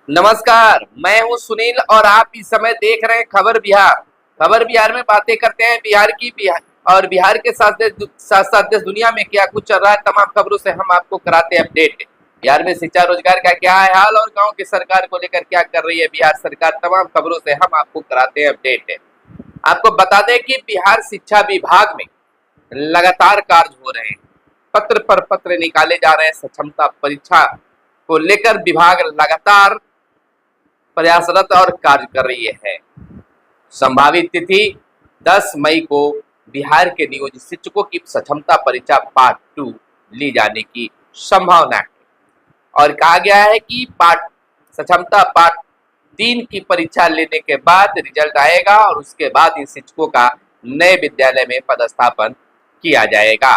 नमस्कार, मैं हूं सुनील और आप इस समय देख रहे हैं खबर बिहार। खबर बिहार में बातें करते हैं बिहार के साथ साथ साथ देश दुनिया में क्या कुछ चल रहा है। तमाम खबरों से हम आपको कराते हैं अपडेट। बिहार में शिक्षा रोजगार का क्या है हाल और गांव की सरकार को लेकर क्या कर रही है बिहार सरकार, तमाम खबरों से हम आपको कराते हैं अपडेट। आपको बता दें कि बिहार शिक्षा विभाग में लगातार कार्य हो रहे हैं। पत्र पर पत्र निकाले जा रहे हैं। सक्षमता परीक्षा को लेकर विभाग लगातार प्रयासरत और कार्य कर रही है। संभावित तिथि 10 मई को बिहार के नियोजित शिक्षकों की सक्षमता परीक्षा पार्ट 2 ली जाने की संभावना है और कहा गया है कि सक्षमता पार्ट 3 की परीक्षा लेने के बाद रिजल्ट आएगा और उसके बाद इन शिक्षकों का नए विद्यालय में पदस्थापन किया जाएगा।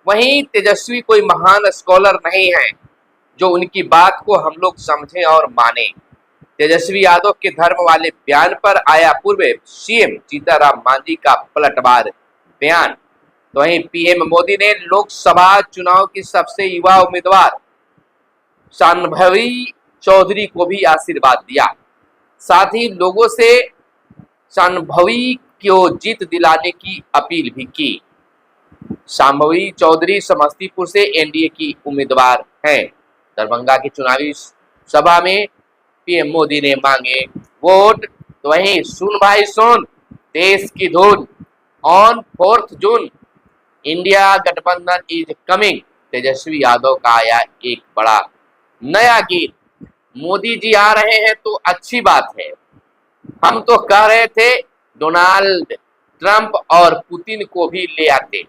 वहीं तेजस्वी कोई महान स्कॉलर नहीं है जो उनकी बात को हम लोग समझें और माने। तेजस्वी यादव के धर्म वाले बयान पर आया पूर्व सीएम सीताराम मांझी का पलटवार बयान। तो वहीं पीएम मोदी ने लोकसभा चुनाव की सबसे युवा उम्मीदवार शांभवी चौधरी को भी आशीर्वाद दिया। साथ ही लोगों से शांभवी को जीत दिलाने की अपील भी की। शांभवी चौधरी समस्तीपुर से एनडीए की उम्मीदवार हैं। दरभंगा की चुनावी सभा में पीएम मोदी ने मांगे वोट। तो वहीं सुन भाई सुन, देश की धुन, ऑन 4 जून इंडिया गठबंधन इज कमिंग। तेजस्वी यादव का आया एक बड़ा नया गीत। मोदी जी आ रहे हैं तो अच्छी बात है। हम तो कह रहे थे डोनाल्ड ट्रंप और पुतिन को भी ले आते।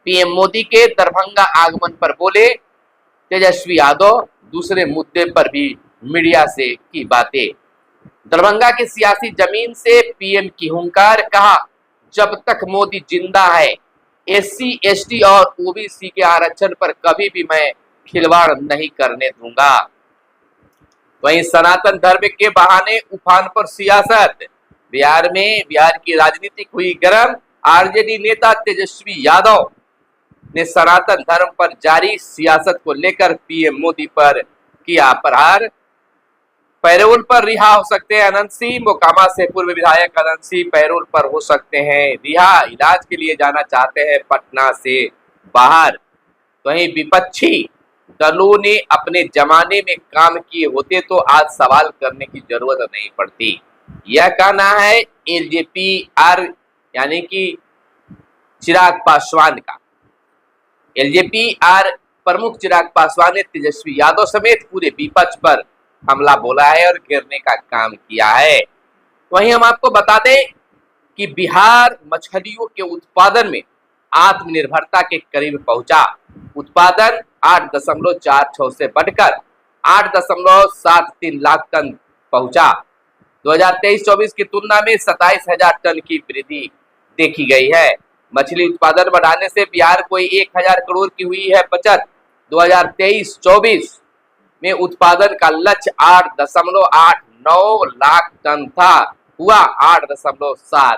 पीएम मोदी के दरभंगा आगमन पर बोले तेजस्वी यादव। दूसरे मुद्दे पर भी मीडिया से की बातें। दरभंगा की सियासी जमीन से पीएम की हुंकार, कहा जब तक मोदी जिंदा है एससी एसटी और ओबीसी के आरक्षण पर कभी भी मैं खिलवाड़ नहीं करने दूंगा। वहीं सनातन धर्म के बहाने उफान पर सियासत। बिहार की राजनीति हुई गर्म। आरजेडी नेता तेजस्वी यादव ने सनातन धर्म पर जारी सियासत को लेकर पीएम मोदी पर किया प्रहार। पैरोल पर रिहा हो सकते हैं अनंत सिंह। मोकामा से पूर्व विधायक अनंत सिंह पैरोल पर हो सकते हैं रिहा। इलाज के लिए जाना चाहते हैं पटना से बाहर। वहीं विपक्षी दलों ने अपने जमाने में काम किए होते तो आज सवाल करने की जरूरत नहीं पड़ती। यह कहना है एलजेपी आर यानी कि चिराग पासवान का। एलजेपी आर प्रमुख चिराग पासवान ने तेजस्वी यादव समेत पूरे विपक्ष पर हमला बोला है और घेरने का काम किया है। वहीं हम आपको बता दें कि बिहार मछलियों के उत्पादन में आत्मनिर्भरता के करीब पहुंचा। उत्पादन 8.46 से बढ़कर 8.73 लाख टन पहुंचा। 2023-24 की तुलना में 27,000 टन की वृद्धि देखी गई है। मछली उत्पादन बढ़ाने से बिहार को 1,000 करोड़ की हुई है बचत। 2023-24 में उत्पादन का लक्ष्य 8.89 लाख टन था, हुआ 8.73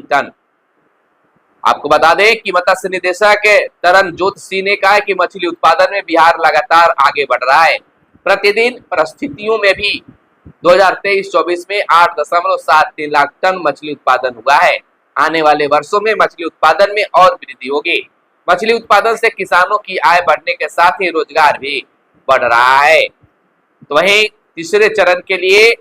टन। आपको बता दें कि मत्स्य निदेशक तरनजोत सिंह ने कहा कि मछली उत्पादन में बिहार लगातार आगे बढ़ रहा है। प्रतिदिन परिस्थितियों में भी 2023-24 में 8.73 लाख टन मछली उत्पादन हुआ है। आने वाले वर्षों में मछली उत्पादन में और वृद्धि होगी। मछली उत्पादन से किसानों की आय बढ़ने के साथ ही रोजगार भी बढ़ रहा है। तो वहीं तीसरे चरण के लिए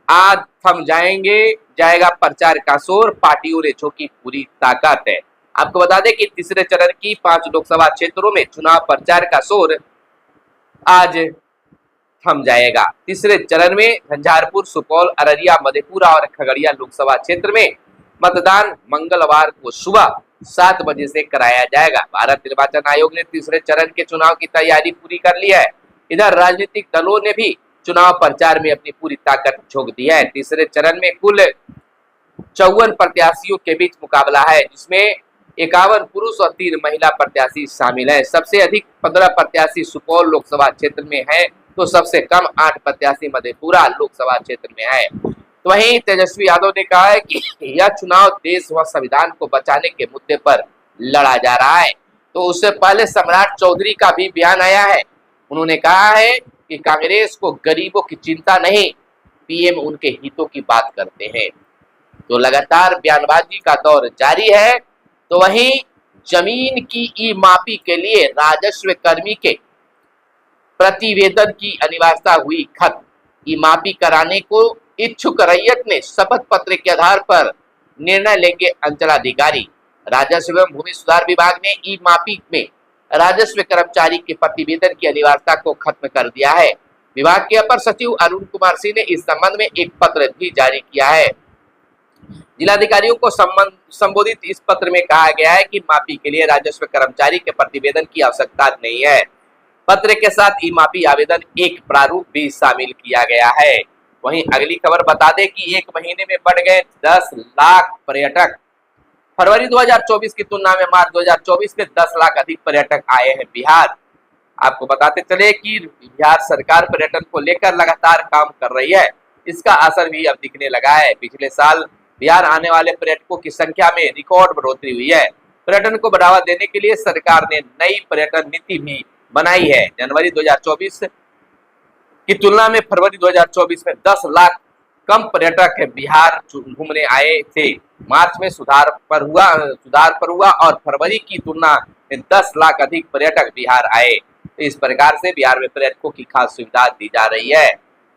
आज थम जाएगा प्रचार का शोर। पार्टियों ने झोंकी पूरी ताकत है। आपको बता दें कि तीसरे चरण की 5 लोकसभा क्षेत्रों में चुनाव प्रचार का शोर आज थम जाएगा। तीसरे चरण में झंझारपुर, सुपौल, अररिया, मधेपुरा और खगड़िया लोकसभा क्षेत्र में मतदान मंगलवार को सुबह 7 बजे से कराया जाएगा। भारत निर्वाचन आयोग ने तीसरे चरण के चुनाव की तैयारी पूरी कर ली है। इधर राजनीतिक दलों ने भी चुनाव प्रचार में अपनी पूरी ताकत झोंक दी है। तीसरे चरण में कुल 54 प्रत्याशियों के बीच मुकाबला है, जिसमें 51 पुरुष और 3 महिला प्रत्याशी शामिल है। सबसे अधिक 15 प्रत्याशी सुपौल लोकसभा क्षेत्र में है तो सबसे कम 8 प्रत्याशी मधेपुरा लोकसभा क्षेत्र में है। तो वहीं तेजस्वी यादव ने कहा है कि यह चुनाव देश व संविधान को बचाने के मुद्दे पर लड़ा जा रहा है। तो उससे पहले सम्राट चौधरी का भी बयान आया है। उन्होंने कहा है कि कांग्रेस को गरीबों की चिंता नहीं, पीएम उनके हितों की बात करते हैं। तो लगातार बयानबाजी का दौर जारी है। तो वहीं जमीन की ई मापी के लिए राजस्व कर्मी के प्रतिवेदन की अनिवार्यता हुई खत्म। ई मापी कराने को इच्छुक रैयत ने शपथ पत्र के आधार पर निर्णय लेंगे अंचलाधिकारी। राजस्व एवं भूमि सुधार विभाग ने ई मापी में राजस्व कर्मचारी के प्रतिवेदन की अनिवार्यता को खत्म कर दिया है। विभाग के अपर सचिव अरुण कुमार सिंह ने इस संबंध में एक पत्र भी जारी किया है। जिलाधिकारियों को संबोधित इस पत्र में कहा गया है कि मापी के लिए राजस्व कर्मचारी के प्रतिवेदन की आवश्यकता नहीं है। पत्र के साथ ई मापी आवेदन एक प्रारूप भी शामिल किया गया है। वहीं अगली खबर बता दें कि एक महीने में बढ़ गए 10 लाख पर्यटक। फरवरी 2024 की तुलना में मार्च 2024 में 10 लाख अधिक पर्यटक आए हैं बिहार। आपको बताते चले कि बिहार सरकार पर्यटन को लेकर लगातार काम कर रही है। इसका असर भी अब दिखने लगा है। पिछले साल बिहार आने वाले पर्यटकों की संख्या में रिकॉर्ड बढ़ोतरी हुई है। पर्यटन को बढ़ावा देने के लिए सरकार ने नई पर्यटन नीति भी बनाई है। जनवरी 2024 की तुलना में फरवरी 2024 में 10 लाख कम पर्यटक बिहार घूमने आए थे। मार्च में सुधार पर हुआ और फरवरी की तुलना में 10 लाख अधिक पर्यटक बिहार आए। इस प्रकार से बिहार में पर्यटकों की खास सुविधा दी जा रही है।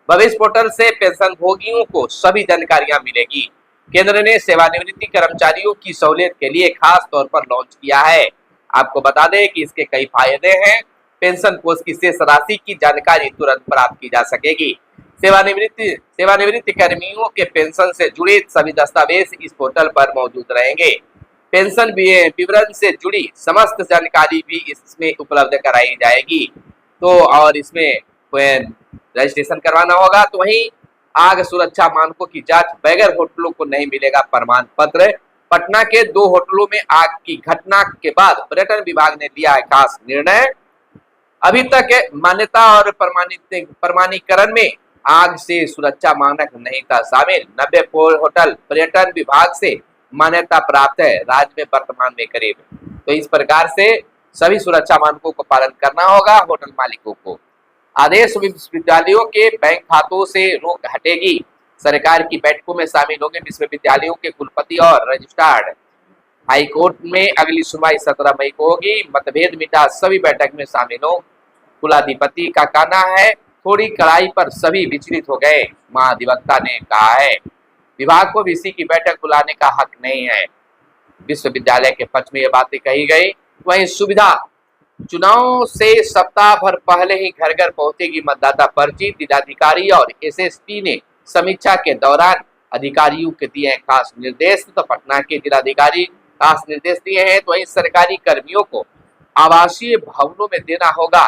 भविष्य पोर्टल से पेंशन भोगियों को सभी जानकारियां मिलेगी। केंद्र ने सेवानिवृत्ति कर्मचारियों की सहूलियत के लिए खास तौर पर लॉन्च किया है। आपको बता दें कि इसके कई फायदे हैं। पेंशन कोष की शेष राशि की जानकारी तुरंत प्राप्त की जा सकेगी। सेवानिवृत्ति कर्मियों के पेंशन से जुड़े सभी दस्तावेज इस पोर्टल पर मौजूद रहेंगे। पेंशन विवरण से जुड़ी समस्त जानकारी भी इसमें उपलब्ध कराई जाएगी। तो और इसमें रजिस्ट्रेशन करवाना होगा। तो वहीं आग सुरक्षा मानकों की जांच बगैर होटलों को नहीं मिलेगा प्रमाण पत्र। पटना के 2 होटलों में आग की घटना के बाद पर्यटन विभाग ने लिया है खास निर्णय। अभी तक मान्यता और प्रमाणीकरण में आग से सुरक्षा मानक नहीं था शामिल। 90 होटल पर्यटन विभाग से मान्यता प्राप्त है। राज्य में वर्तमान में करीब, तो इस प्रकार से सभी सुरक्षा मानकों को पालन करना होगा होटल मालिकों को। आदेश विश्वविद्यालयों के बैंक खातों से रोक हटेगी। सरकार की बैठकों में शामिल होंगे विश्वविद्यालयों के कुलपति और रजिस्ट्रार। हाईकोर्ट में अगली सुनवाई 17 मई को होगी। मतभेद मिटा सभी बैठक में शामिल हो। कुलाधिपति का कहना है थोड़ी कड़ाई पर सभी विचलित हो गए। महाधिवक्ता ने कहा है विभाग को वीसी की बैठक बुलाने का हक नहीं है। विश्वविद्यालय के पक्ष में ये बातें कही गई। वहीं सुविधा चुनाव से सप्ताह भर पहले ही घर घर पहुंचेगी मतदाता पर्ची। जिलाधिकारी और एसएसपी ने समीक्षा के दौरान अधिकारियों के दिए खास निर्देश। तो पटना के जिलाधिकारी खास निर्देश दिए हैं। तो वहीं सरकारी कर्मियों को आवासीय भवनों में देना होगा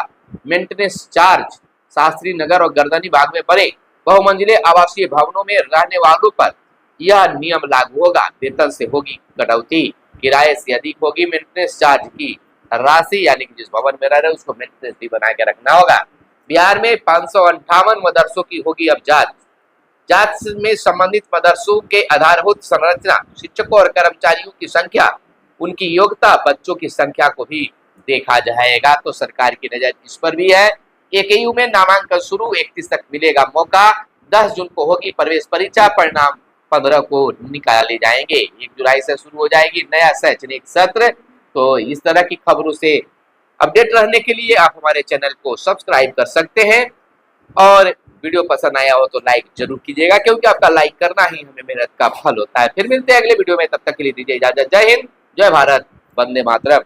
मेंटेनेंस चार्ज। शास्त्री नगर और गर्दनी बाग में बने बहुमंजिले आवासीय भवनों में रहने वालों पर यह नियम लागू होगा। वेतन से होगी कटौती, किराए से अधिक होगी मेंटेनेंस चार्ज की राशि, यानी कि जिस भवन में रह रहे उसको मेंटेनेंस भी बना के रखना होगा। बिहार में 558 मदरसों की होगी अब जांच में संबंधित मदरसों के आधारभूत संरचना, शिक्षकों और कर्मचारियों की संख्या, उनकी योग्यता, बच्चों की संख्या को भी देखा जाएगा। तो सरकार की नजर इस पर भी है। एकेयू में नामांकन शुरू, 31 तक मिलेगा मौका। 10 जून को होगी प्रवेश परीक्षा, परिणाम 15 को निकाले जाएंगे। 1 जुलाई से शुरू हो जाएगी नया शैक्षणिक सत्र। तो इस तरह की खबरों से अपडेट रहने के लिए आप हमारे चैनल को सब्सक्राइब कर सकते हैं और वीडियो पसंद आया हो तो लाइक जरूर कीजिएगा, क्योंकि आपका लाइक करना ही हमें मेहनत का फल होता है। फिर मिलते हैं अगले वीडियो में, तब तक के लिए दीजिए इजाजत। जय हिंद, जय भारत, वंदे मातरम।